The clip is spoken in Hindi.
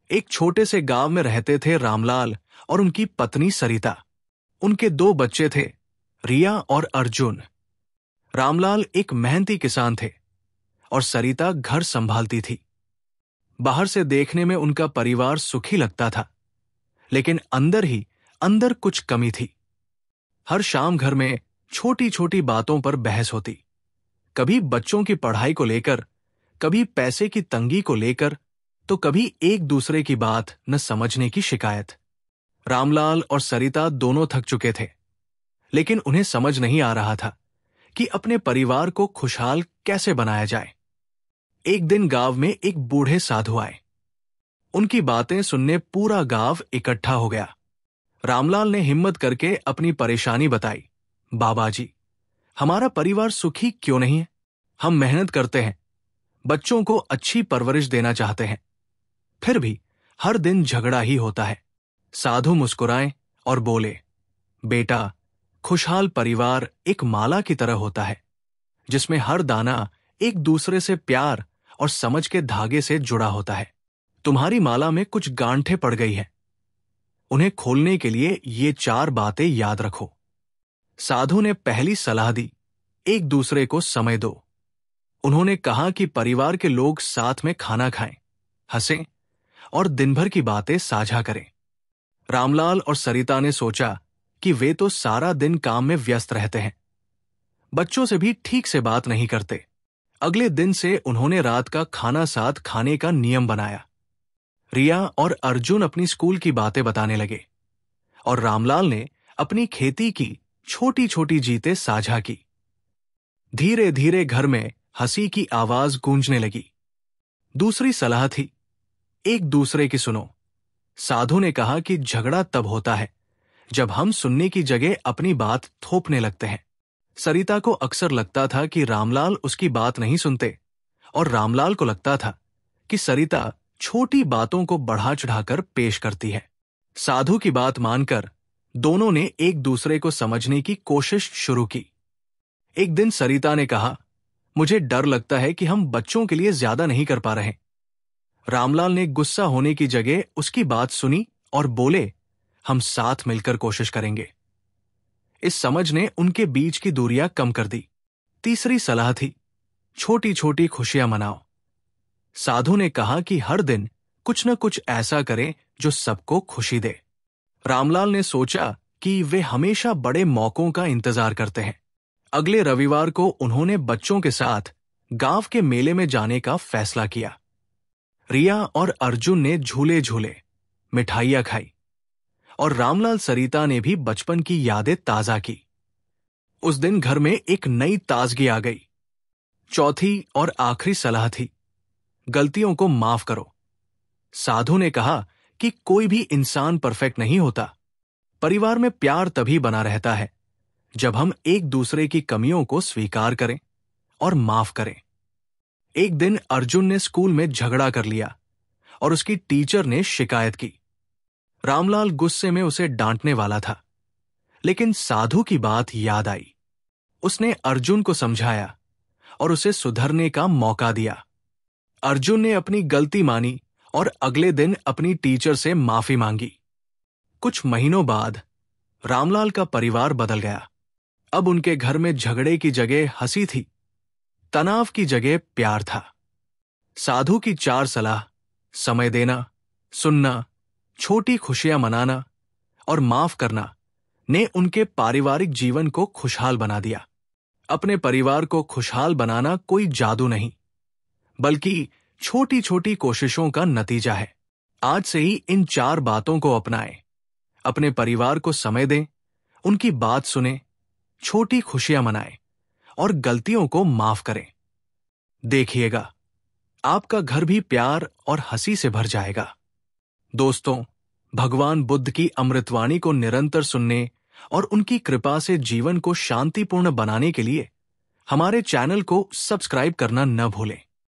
एक छोटे से गांव में रहते थे रामलाल और उनकी पत्नी सरिता। उनके 2 बच्चे थे, रिया और अर्जुन। रामलाल एक मेहनती किसान थे और सरिता घर संभालती थी। बाहर से देखने में उनका परिवार सुखी लगता था, लेकिन अंदर ही अंदर कुछ कमी थी। हर शाम घर में छोटी छोटी बातों पर बहस होती, कभी बच्चों की पढ़ाई को लेकर, कभी पैसे की तंगी को लेकर, तो कभी एक दूसरे की बात न समझने की शिकायत। रामलाल और सरिता दोनों थक चुके थे, लेकिन उन्हें समझ नहीं आ रहा था कि अपने परिवार को खुशहाल कैसे बनाया जाए। एक दिन गांव में एक बूढ़े साधु आए। उनकी बातें सुनने पूरा गांव इकट्ठा हो गया। रामलाल ने हिम्मत करके अपनी परेशानी बताई। बाबा जी, हमारा परिवार सुखी क्यों नहीं है? हम मेहनत करते हैं, बच्चों को अच्छी परवरिश देना चाहते हैं, फिर भी हर दिन झगड़ा ही होता है। साधु मुस्कुराए और बोले, बेटा, खुशहाल परिवार एक माला की तरह होता है, जिसमें हर दाना एक दूसरे से प्यार और समझ के धागे से जुड़ा होता है। तुम्हारी माला में कुछ गांठें पड़ गई हैं, उन्हें खोलने के लिए ये 4 बातें याद रखो। साधु ने पहली सलाह दी, एक दूसरे को समय दो। उन्होंने कहा कि परिवार के लोग साथ में खाना खाएं, हंसें और दिन भर की बातें साझा करें। रामलाल और सरिता ने सोचा कि वे तो सारा दिन काम में व्यस्त रहते हैं, बच्चों से भी ठीक से बात नहीं करते। अगले दिन से उन्होंने रात का खाना साथ खाने का नियम बनाया। रिया और अर्जुन अपनी स्कूल की बातें बताने लगे और रामलाल ने अपनी खेती की छोटी छोटी जीतें साझा की। धीरे धीरे घर में हंसी की आवाज गूंजने लगी। दूसरी सलाह थी, एक दूसरे की सुनो। साधु ने कहा कि झगड़ा तब होता है जब हम सुनने की जगह अपनी बात थोपने लगते हैं। सरिता को अक्सर लगता था कि रामलाल उसकी बात नहीं सुनते, और रामलाल को लगता था कि सरिता छोटी बातों को बढ़ा चढ़ाकर पेश करती है। साधु की बात मानकर दोनों ने एक दूसरे को समझने की कोशिश शुरू की। एक दिन सरिता ने कहा, मुझे डर लगता है कि हम बच्चों के लिए ज्यादा नहीं कर पा रहे। रामलाल ने गुस्सा होने की जगह उसकी बात सुनी और बोले, हम साथ मिलकर कोशिश करेंगे। इस समझ ने उनके बीच की दूरियां कम कर दी। तीसरी सलाह थी, छोटी छोटी खुशियां मनाओ। साधु ने कहा कि हर दिन कुछ न कुछ ऐसा करें जो सबको खुशी दे। रामलाल ने सोचा कि वे हमेशा बड़े मौकों का इंतजार करते हैं। अगले रविवार को उन्होंने बच्चों के साथ गांव के मेले में जाने का फैसला किया। रिया और अर्जुन ने झूले झूले, मिठाइयां खाई और रामलाल सरिता ने भी बचपन की यादें ताजा की। उस दिन घर में एक नई ताजगी आ गई। चौथी और आखिरी सलाह थी, गलतियों को माफ करो। साधु ने कहा कि कोई भी इंसान परफेक्ट नहीं होता। परिवार में प्यार तभी बना रहता है जब हम एक दूसरे की कमियों को स्वीकार करें और माफ करें। एक दिन अर्जुन ने स्कूल में झगड़ा कर लिया और उसकी टीचर ने शिकायत की। रामलाल गुस्से में उसे डांटने वाला था, लेकिन साधु की बात याद आई। उसने अर्जुन को समझाया और उसे सुधरने का मौका दिया। अर्जुन ने अपनी गलती मानी और अगले दिन अपनी टीचर से माफी मांगी। कुछ महीनों बाद रामलाल का परिवार बदल गया। अब उनके घर में झगड़े की जगह हंसी थी, तनाव की जगह प्यार था। साधु की 4 सलाह, समय देना, सुनना, छोटी खुशियां मनाना और माफ करना, ने उनके पारिवारिक जीवन को खुशहाल बना दिया। अपने परिवार को खुशहाल बनाना कोई जादू नहीं, बल्कि छोटी छोटी कोशिशों का नतीजा है। आज से ही इन 4 बातों को अपनाएं। अपने परिवार को समय दें, उनकी बात सुनें, छोटी खुशियां मनाएं और गलतियों को माफ करें। देखिएगा, आपका घर भी प्यार और हंसी से भर जाएगा। दोस्तों, भगवान बुद्ध की अमृतवाणी को निरंतर सुनने और उनकी कृपा से जीवन को शांतिपूर्ण बनाने के लिए हमारे चैनल को सब्सक्राइब करना न भूलें।